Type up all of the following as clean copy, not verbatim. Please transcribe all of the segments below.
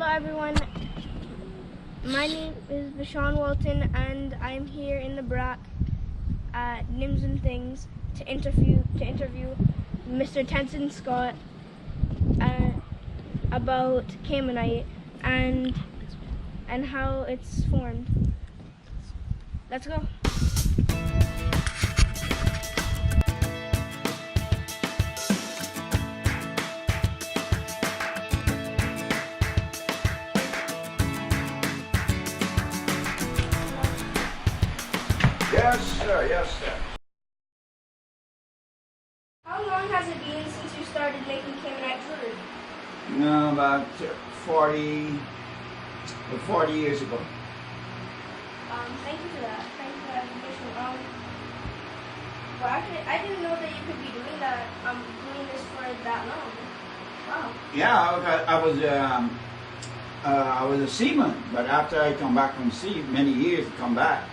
Hello everyone, my name is Vishon Walton and I'm here in the BRAC at Nims and Things to interview Mr. Tenson Scott about Caymanite and how it's formed. Let's go. Yes, sir. Yes, sir. How long has it been since you started making Caymanite jewelry? No, about 40 years ago. Thank you for that. Thank you for that information. Well, actually, I didn't know that you could be doing that. Doing this for that long. Wow. Yeah, I was a seaman, but after I come back from sea, many years to come back,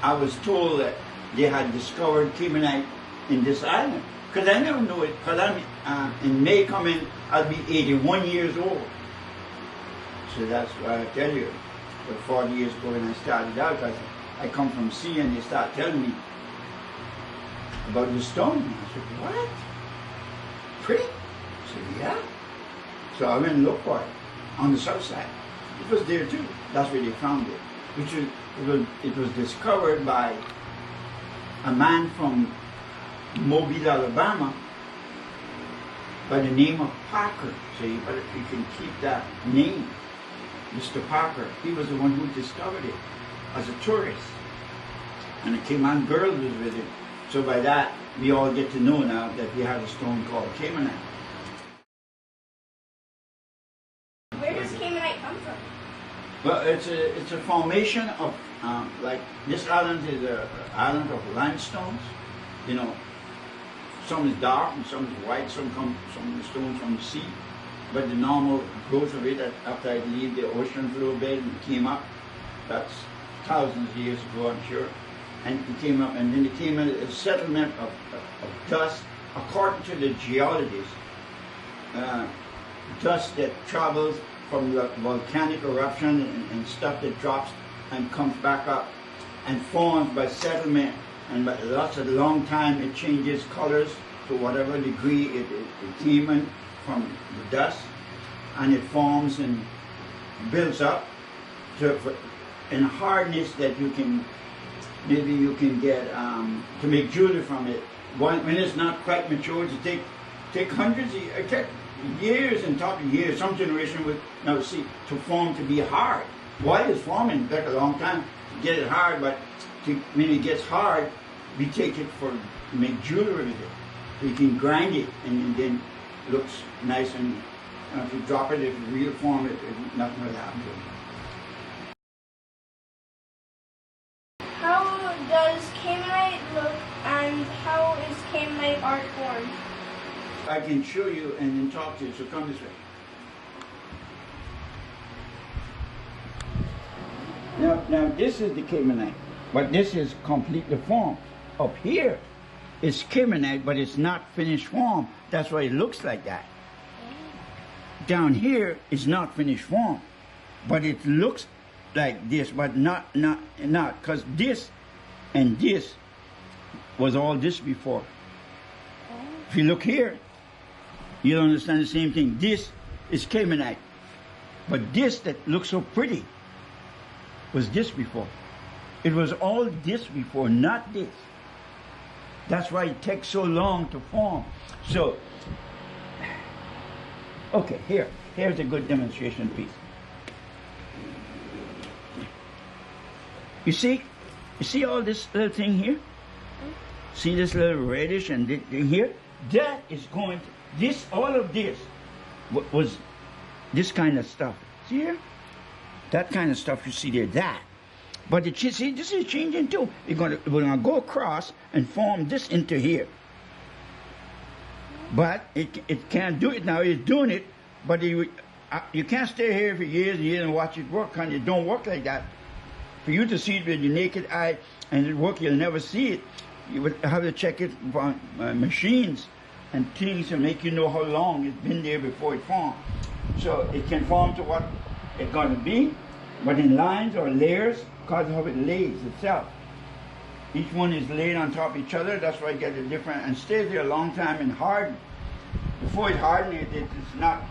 I was told that they had discovered Caymanite in this island. Because I never knew it. Because in May coming, I'll be 81 years old. So that's why I tell you. But 40 years ago when I started out, I come from sea and they start telling me about the stone. I said, what? Pretty? I said, yeah. So I went and looked for it on the south side. It was there too. That's where they found it. It was discovered by a man from Mobile, Alabama, by the name of Parker. So you can keep that name, Mr. Parker. He was the one who discovered it as a tourist. And the Cayman girl was with him. So by that, we all get to know now that we have a stone called Caymanite. Where does Caymanite come from? Well, it's a formation of, like this island is an island of limestones. You know, some is dark and some is white, some of the stones from the sea. But the normal growth of it after it leave the ocean floor bed and came up, that's thousands of years ago, I'm sure. And it came up, and then it came a settlement of dust, according to the geologists, dust that travels from the volcanic eruption and stuff that drops and comes back up and forms by settlement, and by lots of long time it changes colors to whatever degree it came in from the dust, and it forms and builds up to in hardness that maybe you can get to make jewelry from it. When it's not quite mature, to take hundreds of years, take years and top of years, some generation would now see to form to be hard. Why is forming take a long time to get it hard, but when it gets hard, we take it for make jewelry with it. So you can grind it and then it looks nice, and if you drop it, if you reform it, nothing will happen to it. How does Caymanite look and how is Caymanite art formed? I can show you and then talk to you, so come this way. Now this is the Caymanite, but this is completely formed. Up here is Caymanite, but it's not finished form. That's why it looks like that. Down here is not finished form, but it looks like this, but not, because this and this was all this before. If you look here, you don't understand the same thing. This is Caymanite, but this that looks so pretty was this before. It was all this before, not this. That's why it takes so long to form. So, okay, here's a good demonstration piece. You see all this little thing here? See this little reddish and thing here? That is going to, all of this was this kind of stuff. See here? That kind of stuff you see there, that. But see, this is changing too. We're gonna go across and form this into here. But it can't do it now. It's doing it, but you can't stay here for years and years and watch it work. And it don't work like that. For you to see it with your naked eye and it work, you'll never see it. You would have to check it on machines and things to make you know how long it's been there before it formed. So it conforms to what it's going to be, but in lines or layers because of how it lays itself. Each one is laid on top of each other. That's why I get it different and stays there a long time and harden. Before it hardens, it's not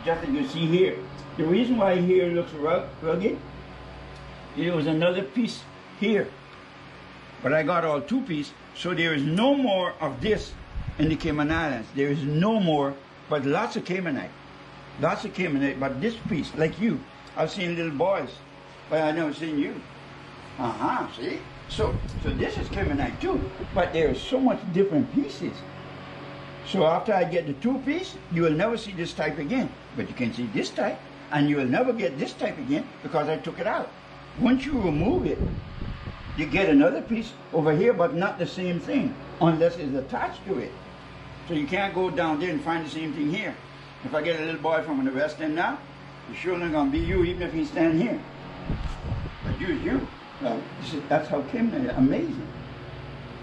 just as you see here. The reason why here looks rugged, there was another piece here, but I got all two pieces, so there is no more of this in the Cayman Islands. There is no more, but lots of Caymanite. Lots of Caymanite, but this piece, like you, I've seen little boys, but I've never seen you. See? So this is Caymanite too, but there are so much different pieces. So after I get the two piece, you will never see this type again, but you can see this type, and you will never get this type again because I took it out. Once you remove it, you get another piece over here, but not the same thing, unless it's attached to it. So you can't go down there and find the same thing here. If I get a little boy from the West End now, it's sure not going to be you, even if he stand here. But you is you. That's how Cayman, amazing.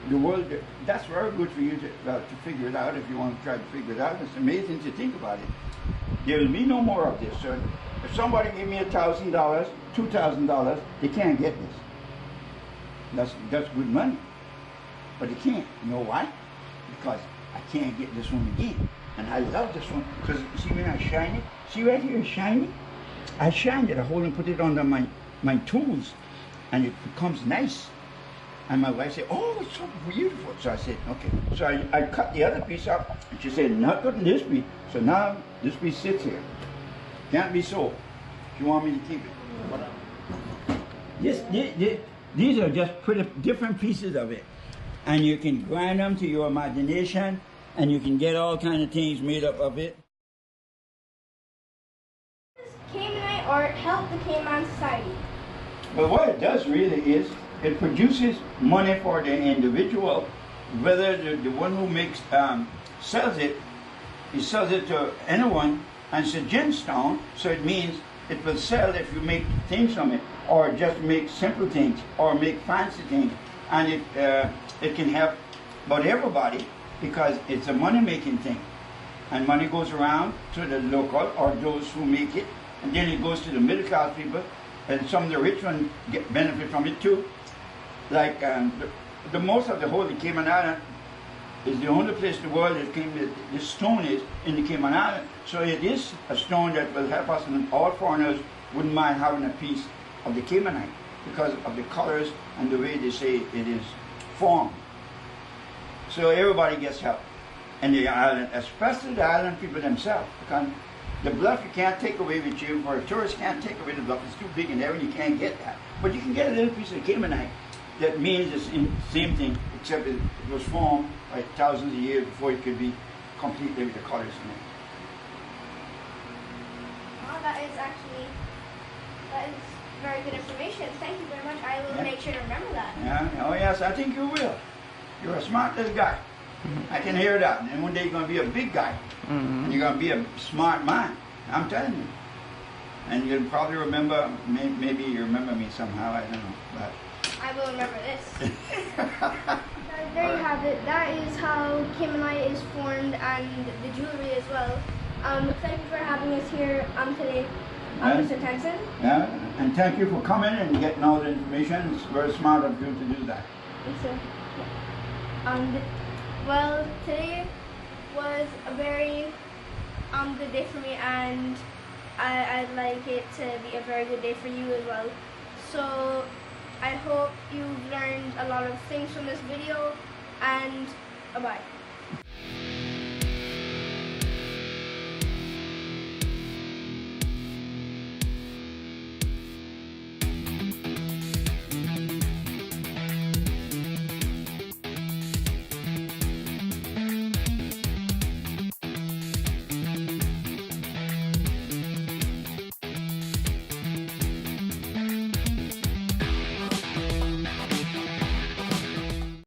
The world, that's very good for you to figure it out if you want to try to figure it out. It's amazing to think about it. There will be no more of this. So if somebody give me $1,000, $2,000, they can't get this. That's good money. But they can't. You know why? Because I can't get this one again. And I love this one because see when I shine it, see right here, shiny? I shined it, I hold and put it under my tools and it becomes nice. And my wife said, oh, it's so beautiful. So I said, okay. So I cut the other piece up and she said, not cutting this piece. So now this piece sits here. Can't be sold. If you want me to keep it. These are just pretty different pieces of it. And you can grind them to your imagination and you can get all kind of things made up of it. Caymanite art help the Cayman society? But what it does really is it produces money for the individual, whether the one who makes sells it, he sells it to anyone, and it's a gemstone, so it means it will sell if you make things from it, or just make simple things, or make fancy things, and it can help about everybody because it's a money-making thing, and money goes around to the local or those who make it, and then it goes to the middle-class people, and some of the rich ones get benefit from it too. Like the most of the whole of Cayman Island is the only place in the world that this stone is in the Cayman Island. So it is a stone that will help us, and all foreigners wouldn't mind having a piece of the Caymanite because of the colors and the way they say it is formed. So everybody gets help. And the island, especially the island people themselves, because the bluff you can't take away with you, or a tourist can't take away the bluff, it's too big and there and you can't get that. But you can get a little piece of Caymanite that means the same thing, except it was formed like thousands of years before it could be completely with the colors in it. Oh, that is very good information. Thank you very much. I will make sure to remember that. Yeah. Oh yes, I think you will. You're a smart little guy. I can hear that. And one day you're going to be a big guy. And you're going to be a smart man. I'm telling you. And you'll probably remember, maybe you remember me somehow, I don't know. But I will remember this. There you have it. That is how Caymanite is formed, and the jewelry as well. Thank you for having us here today, Mr. Tenson. Yeah, and thank you for coming and getting all the information. It's very smart of you to do that. Yes, sir. Well, today was a very good day for me, and I'd like it to be a very good day for you as well. So I hope you've learned a lot of things from this video, and bye-bye.